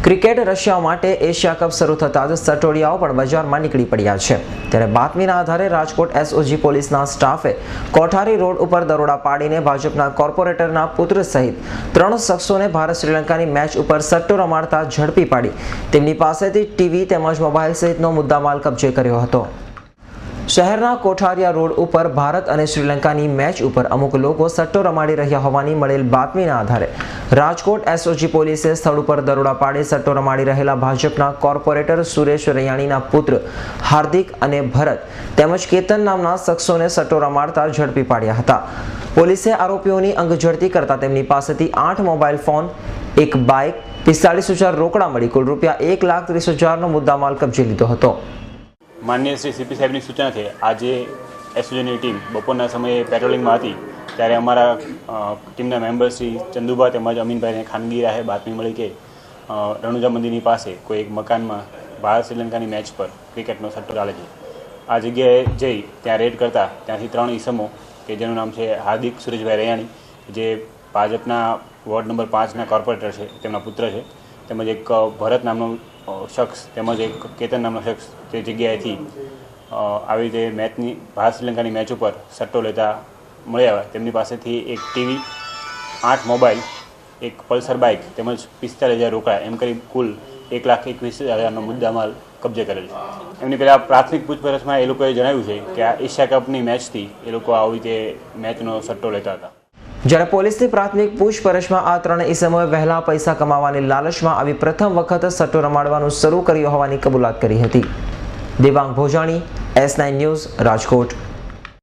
Cricket Russia માટે Asia cup શરૂ થતાં જ સટોડિયાઓ પણ બજારમાં નીકળી પડ્યા છે। ત્યારે બાતમીના આધારે રાજકોટ એસઓજી પોલીસના સ્ટાફે કોઠારી રોડ ઉપર દરોડા પાડીને ભાજપના કોર્પોરેટરના પુત્ર સહિત 3 શખ્સોને ભારત શ્રીલંકાની મેચ ઉપર સટ્ટો રમાડતા ઝડપી પાડી તેમની પાસેથી ટીવી તેમજ મોબાઈલ સહિતનો મુદ્દામાલ કબજે કર્યો હતો। શહેરના કોઠારિયા રોડ ઉપર ભારત અને શ્રીલંકાની મેચ ઉપર અમુક લોકો સટ્ટો રમાડી રહ્યા હોવાની મળેલ બાતમીના આધારે રાજકોટ એસઓજી પોલીસે સ્થળ ઉપર દરોડા પાડી સટ્ટો રમાડી રહેલા ભાજપના કોર્પોરેટર સુરેશ રૈયાણીના પુત્ર હાર્દિક અને ભરત તેમજ કેતન નામના શખ્સોને સટ્ટો રમાડતા ઝડપી પાડ્યા હતા। પોલીસે આરોપીઓની અંગઝડતી કરતા તેમની પાસેથી 8 મોબાઈલ ફોન, એક બાઇક, 45,000 રોકડા મળી કુલ ₹1,30,000નો મુદ્દામાલ કબજે લીધો હતો। માનનીય શ્રી સીપી સાહેબની સૂચનાથી આજે એસઓજીની ટીમ બપોરના સમયે પેટ્રોલિંગમાં હતી ત્યારે અમારા ટીમના મેમ્બર શ્રી ચંદુભા તેમજ અમીનભાઈને ખાનગી રાહે બાતમી મળી કે રણુજા મંદિરની પાસે કોઈ એક મકાનમાં ભારત શ્રીલંકાની મેચ પર ક્રિકેટનો સટ્ટો ચાલે છે। આ જગ્યાએ જઈ ત્યાં રેડ કરતા ત્યાંથી 3 ઈસમો કે જેનું નામ છે હાર્દિક સુરેશભાઈ રૈયાણી, જે ભાજપના વોર્ડ નંબર 5ના કોર્પોરેટર છે, તેમના પુત્ર છે, તેમજ એક ભરત નામનો શખ્સ તેમજ એક કેતન નામનો શખ્સ તે જગ્યાએથી આવી રીતે મેચની ભારત શ્રીલંકાની મેચ ઉપર સટ્ટો લેતા મળી આવ્યા। તેમની પાસેથી એક ટીવી, 8 મોબાઈલ, એક પલ્સર બાઇક તેમજ 45,000 રોકડા એમ કરી કુલ ₹1,21,000નો મુદ્દામાલ કબજે કરેલ છે। એમની પહેલાં પ્રાથમિક પૂછપરછમાં એ લોકોએ જણાવ્યું છે કે આ એશિયા કપની મેચથી એ લોકો આવી રીતે મેચનો સટ્ટો લેતા હતા। જ્યારે પોલીસની પ્રાથમિક પૂછપરછમાં આ 3 ઈસમોએ વહેલા પૈસા કમાવાની લાલચમાં આવી પ્રથમ વખત સટ્ટો રમાડવાનું શરૂ કર્યું હોવાની કબૂલાત કરી હતી। Devang Bhojani, S9 news, Rajkot.